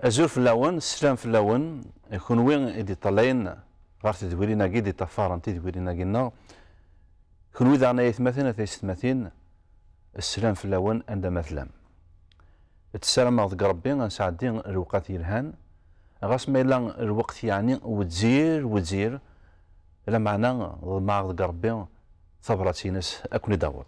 أزور فلاون السلام فلاون يكون وين إدي طالعين غير تدويرينا كي دي طفارن تدويرينا كينا كون ويدا أنا يثمثين ثيثمثين السلام فلاون عندما مثلام السلام غد ربي غنسعدين الوقت يلهان غاس ما إلا الوقت يعني وتزير إلا معنا ما غد ربي ثبرة ناس أكون يدور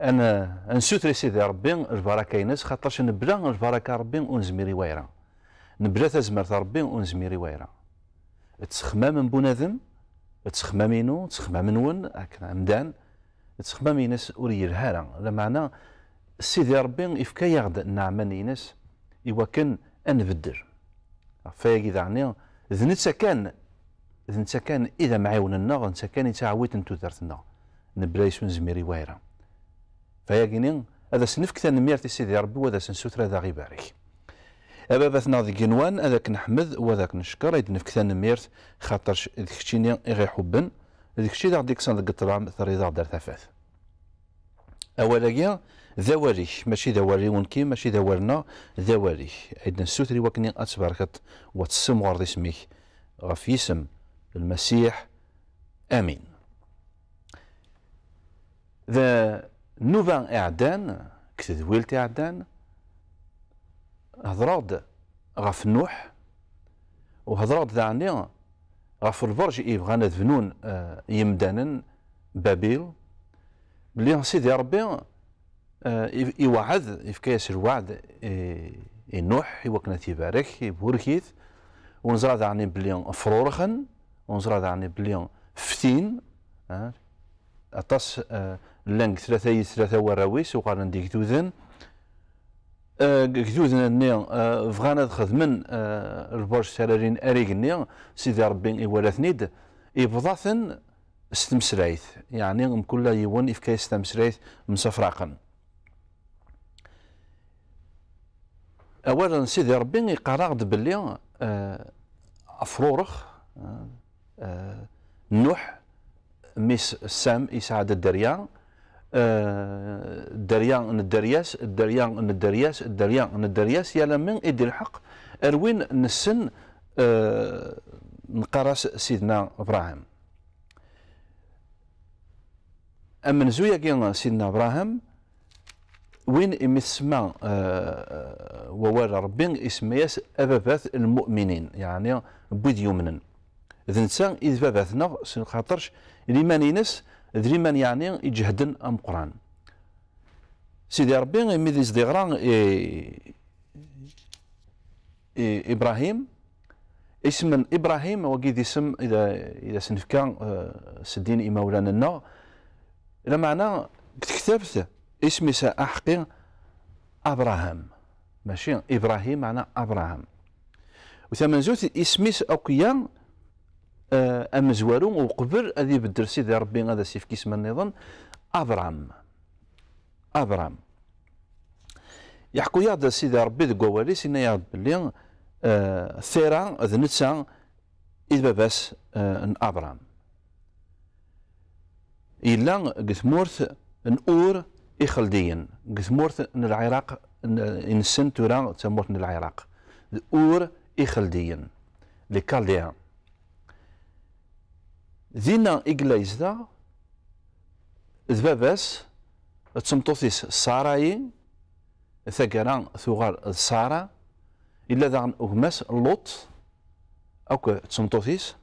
أنا نسوتري سيدي ربي البركة ينس خاطرش نبلا البركة ربي ونزميري وايرة نبلا تزمرت ربي ونزميري وايرة تسخمام من بنادم تسخمامينو تسخمامنون هكا مدان تسخمام ينس وري الهارة لمعنى سيدي ربي يفكا يغد النعمان ينس إوا كان أنبدر فيا كذا عني ذنتسا كان إذا معاوننا غنسا كان يتعاود نتو درتنا نبلا يسون زميري وايرة فيا كينين هذا سنفك تنميرتي سيدي ربي وهذا سنسوتر هذا غي بارك أبابثنا ذي جنوان هذاك نحمد وهذاك نشكر هيد نفك تنميرت خاطرش ذيك الشيء غير حبا ذيك الشيء ديك سان القطرام ثريضا دار ثفاث أولا ذواري ماشي ذواري ونكي ماشي ذوارنا ذواري عندنا السوتري وكني أتباركت وتسم غرض اسمك غفي اسم المسيح آمين ذا نوفا إعدان كتدويلت إعدان هضراد غف نوح وهضراد ذعني غف البرج يبغانا ذفنون يمدانا بابيل بلي سيدي ربي يوعد يفكاس الوعد نوح يوكنا تيبارك يبوركيث ونزرع ذعني بلي فرورخن ونزرع ذعني بلي فتين أطاس لانك ثلاثة وراويس وقالنا نديك كتوذن كتوذن النيا فغانا خدمن البرج سالارين أريقني سيدي ربي إوالثنيد إبضاثن استمسرايث يعني مكل يوون إفكاي استمسرايث مسفراقا أولا سيدي ربي يقرأ باللي أفرورخ نوح ميس سام يساعد الدريان الدريان الدرياس يالا من إدي الحق أروين نسن نقراس سيدنا إبراهيم أما نزويا كي سيدنا إبراهيم وين يسمى ووالد ربي اسمياس أبابات المؤمنين يعني بيد يمنن إذا نسان إذ باباتنا خاطرش الإيمان ينس الإيمان يعني يجهدن أم قرآن سيدي ربي ميديز ديغران إبراهيم اسم إبراهيم وقيد اسم إذا سنفكان سدين إمولانا لنا إلا معنى كتبت اسمي سأحقي أبراهام ماشي إبراهيم معنى أبراهام وثمن زوت اسميس أوكيان أمزوارو وقبل أذي بدر سيدي ربي هذا سيف كيسم النظام أبرام يحكو ياد سيدي ربي ذو قوالي سينا ياد بلي ثيرا ذ نتسا إذ باباس أبرام إلا قثمورث نور إخلديا قثمورث من العراق إنسان تورا تسمورث من العراق اور إخلديا لكالديا ذينا إقلايز ذا ذباباس تسمطوثيس ساراي ثقران ثغار سارا إلا ذا أغماس لوط أو تسمطوثيس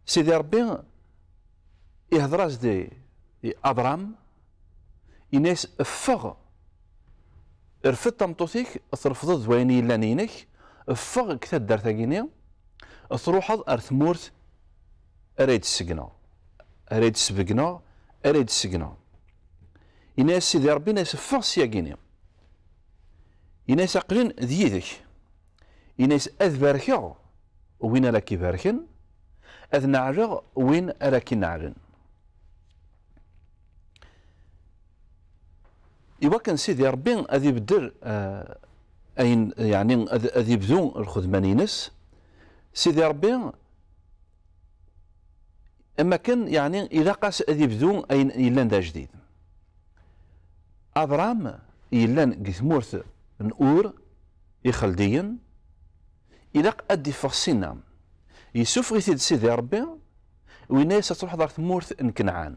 سيدي ربي يهضراز دي أبرام إناس فغ رفض تمطوثيك ترفض ويني لانينك فغ كثر دارتاكيني تروح أرثمورث أريد السجنة أريد السبقنا أريد السجنة إناس سيدي ربي ناس فغ سياقيني إناس أقلين ذيذك إناس أذباركا وين راكي باركن أذ نعرغ وين راكي نعلن إوا كان سيدي ربي أذي بدر أين يعني أذي بدون الخدمانينس سيدي ربي أما كان يعني إذا قاس أذي بدون أين يلان دا جديد أبرام يلان قثمورث نور يخلديا إلا أدي فغسينا يسوف غيثيد سيدي ربي ويناس تروح دار ثمورث ان كنعان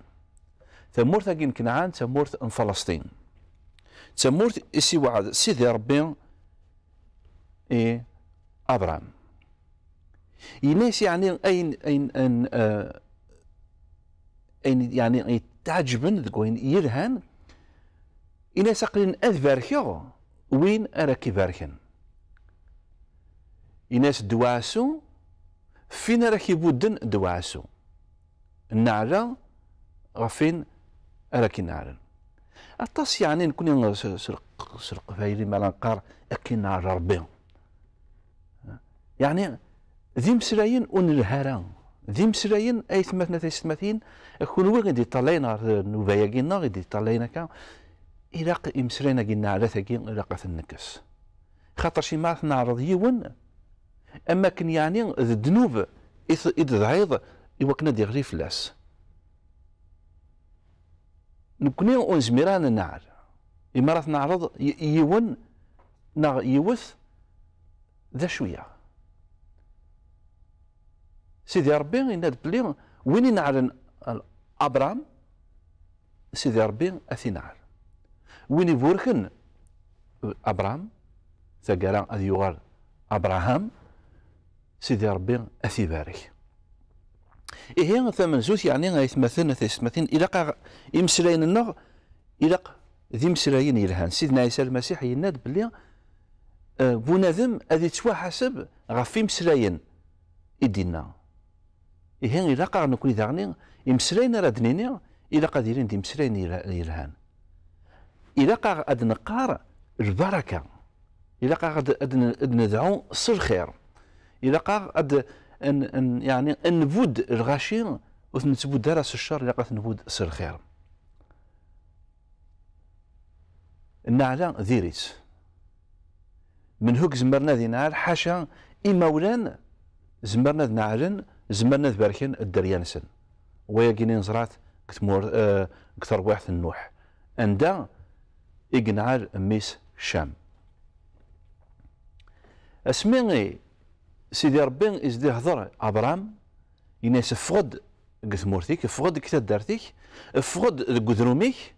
ثمورث ان كنعان ثمورث ان فلسطين ثمورث اسي وعد سيدي ربي ابراهيم يناس يعني اين يعني تعجبن ذكوين يرهان يناس قلن اذباركيو وين اراكي باركن يناس دواسو فين راكي بودن دواسو النعرة غفين راكي نعرن أطاس يعني نكون سرق فايري مالا نقار أكي نعر ربي يعني ذي مسراين ونلهران ذي مسراين أي ثمثنا ثمثين يكون وين غادي طالينا نوفايا كينا غادي طالينا كا إلاق يمسرينا كينا على ثقين إلاق النكس خاطر شي ما نعرض يون أما كن يعني الذنوب إذ ضعيض يوكنا دي غريف لاس نكوني ونزميران النعر إمارات نعرض يون يوث ذا شوية سيدي ربي يناد بلي وين ينعرن أبرام سيدي ربي أثي نعر وين يبوركن أبرام ثقالا أذي يغار أبراهام سيدي ربي أثي بارك إيه ثمن زوث يعني غيثمثلن إلا يمسلاين النغ إلا ذي مسلاين يلهان سيدنا عيسى المسيح يناد بلي بنادم أذي تواحسب غفي مسلاين إدينا إيه إلا قا نكون داغني يمسلاين راه دنيني إلا قادرين دي مسلاين يلهان إلا قا غاد نقار البركة إلا قا غاد ندعو صل خير إلا قا غاد يعني نبود الغاشي ونتبود درس الشر إلا قا نبود صل خير النعلة ذيريت من هوك زمرنا ذي نعل حاشا إمولان زمرنا ذي نعلن زمرنا ذي باركين الدريانسن وياكيني نزرات كثر واحد النوح أندا إقنعال ميس شام اسمي سيدي ربي إزدي هضر أبرام يناس فقد قثمورتيك فقد كتاد دارتيك فقد قدروميك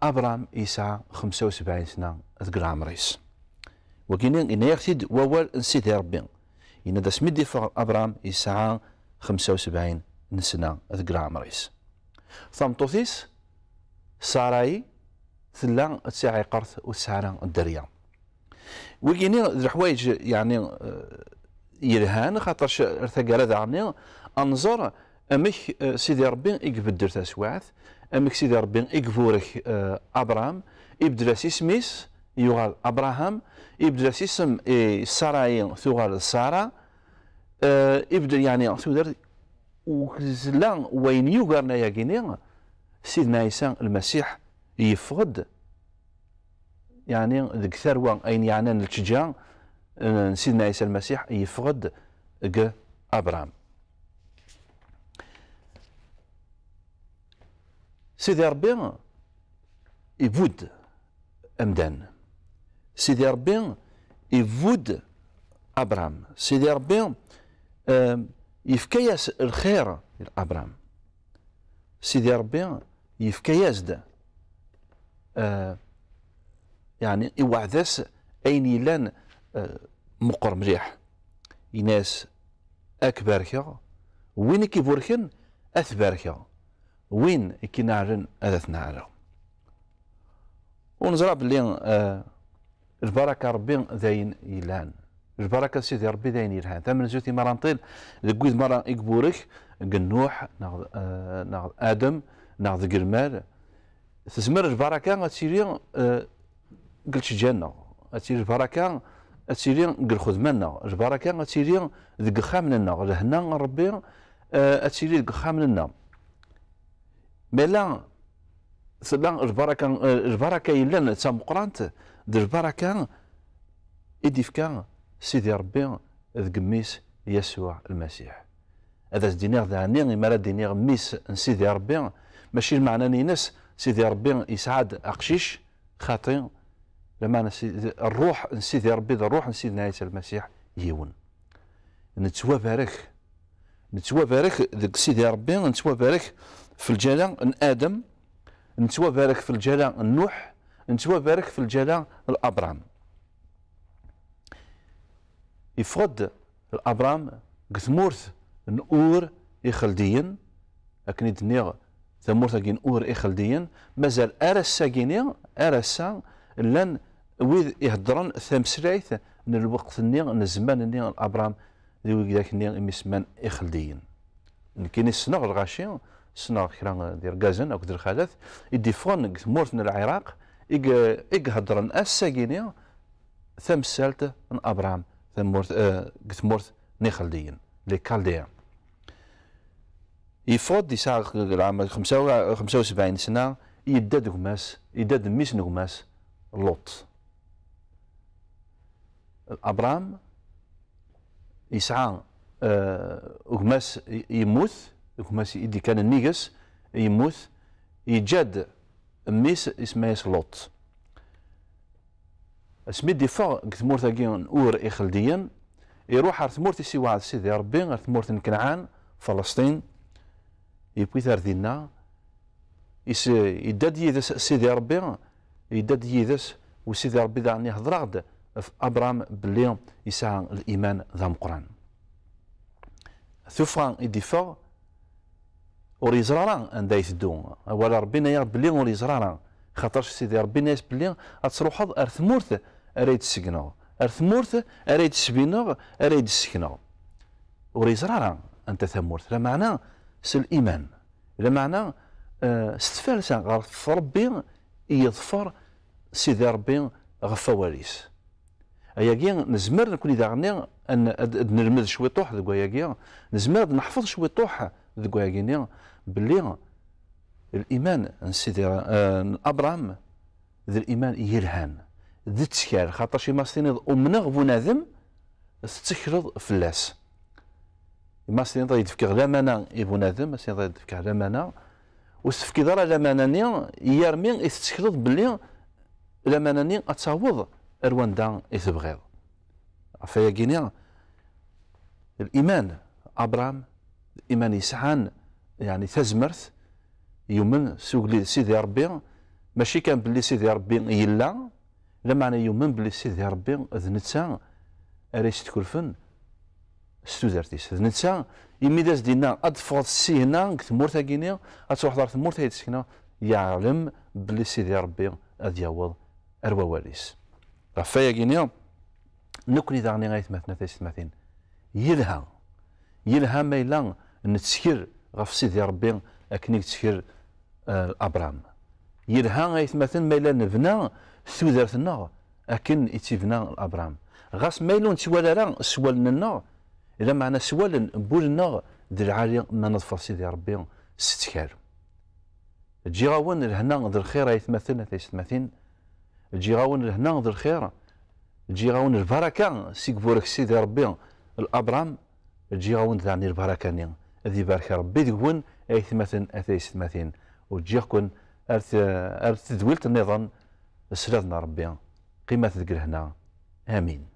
أبرام يسعى 75 سنة ذكر عمريس وكينين إن يختد ووال سيدي ربي إن دا سميدي أبرام يسعى 75 سنة ذكر عمريس ثمطوثيس ساراي ثلا تساعي قرث وتسعى الدريا وكينين الحوايج يعني يرهان خاطر ارتقال هذا عني انظر امك سيدي ربي يقبدر تسواعث امك سيدي ربي يقفورك ابرام يبدل اسميس يغال ابراهام يبدل اسم ساراي ثغال سارة يبدل يعني ثودر ولا وين يوغرنا يا كيني سيدنا عيسى المسيح يفقد يعني ذيك ثروة أين يعني التجاه سيدنا عيسى المسيح يفقد أبرام سيدي ربي يفود أمدان سيدي ربي يفود أبرام سيدي ربي يفكياس الخير لأبرام سيدي ربي يفكياس ده يعني يوعدس أين يلان مقر مليح يناس أكبركا وين كيبوركن أثباركا وين كينعرن أذث نعرن ونزرع بلي البركة ربي ذاين يلان البركة سيدي ربي ذاين يلهان ثمن زوتي مرة نطيل ذكويد مرة يكبورك قنوح ناخذ آدم ناخذ قرمال تزمر البركة غتسيري قلت جنة أتيري البركة أتيري قل خذ منا البركة أتيري ذق خاملنا لهنا ربي أتيري ذق خاملنا ملا ثلا البركة يلان تمقرانت البركة إديفكا سيدي ربي ذق ميس يسوع المسيح هذا الدينار ذا ما دينار ميس سيدي ربي ماشي المعنى نينس سيدي ربي يسعد أقشيش خاطئ لما الروح نسيدي ربي الروح نسيدنا عيسى المسيح يون نتوا بارك ذك سيدي ربي نتوا بارك في الجلال ادم نتوا بارك في الجلال نوح نتوا بارك في الجلال الابرام يفقد الابرام قثمورث نور إخلديا لكن يدنيغ ثمورث كين اور إخلديا مازال ارسا كيني ارسا لان ويد يهضرن ثمسرايث من الوقت نيغ الزمان نيغ الابرام ذوي ذاك نيغ مسمان إخلديا كاين السنغ الغاشي السنغ كرا ديال كازن او ديال الخالث يدي فون ثمورث من العراق يهضرن اسا كيني ثمسالت من ابرام ثمورث نيخلديا لي كالديا يفوض يساع العام 75 سنة يداد غماس يداد ميس نغماس لوط أبرام يسعى غماس يموت غماس يدي كان النيجس يموت يجاد ميس اسمها لوط اسمي دي فوق ثمور ثاقين اور إخلديا يروح على ثمور سي واحد سيدي ربي على ثمور كنعان فلسطين يبوي ثاردينا يداد يدس سيدي ربي يداد يدس وسيدي ربي دعني هضرغد في ابرام بلي يسعى الايمان ذا مقران ثوفا يدفع وريزرارا عندها يثدو ولا ربنا يا بلي وريزرارا خاطرش سيدي ربي ناس بلي غتروح ارثمورث اريد السكنه ارثمورث اريد السبينه اريد السكنه وريزرارا انت ثمورث لا معنى سل الايمان لا معنى استفالسا غف ربي يظفر سيدي ربي غفواريس اياكي نزمر نكون اذا غني ان نرمد شويه طوح ذوك اياكي نزمر نحفظ شويه طوح ذوك اياكي باللي الايمان سيدي ابراهيم ذا الايمان يرهان ذي التسكار خاطر شي ماستينيض ومنغ بنادم تتكرض فلاس ماستينيض يدفك غلامانا بنادم ماستينيض يدفك غلامانا وستفكي دار لماناني يرمي يتسكرض باللي لماناني اتعوض رواندا يتبغيض فيا الايمان ابراهيم الايمان يسعان يعني تزمرت يومن سوق سيدي ربي ماشي كان باللي سيدي ربي يلا لا معنى يومن باللي سيدي ربي ذنتسا اريس تكلفن ستودرتيس ذنتسا يميداز دينا ادفض سي هنا ثمورتا كينيا اتروح دار ثمورتا يتسكنا يعلم باللي سيدي ربي اد يعوض ارواليس رفايا كينيا نكوني داغني غايت مثنا تيستماثين يلها ما إلا نتسكر غف سيدي ربي اكنيك تسكر ابرام يلها غيتمثل ما إلا نبنى ثودرتنا اكن يتبنى ابرام غاس ما إلا نتسوال راه سوالنا الا معنا سوال بولنا ذي العالي ما نظفر سيدي ربي ستكار تجي غاون الهنا ذي الخير يتمثلنا تيستماثين تجي غاون الهنا ذي الخير تجي غاون البركه سيكبورك سيدي ربي الابرام تجي غاون ذاني البركه ني ذي بارك ربي ذكون ايثمثن اثيستماثين وتجي كون ارث تدويلت النظام سلادنا ربي قيمه ذكر هنا امين.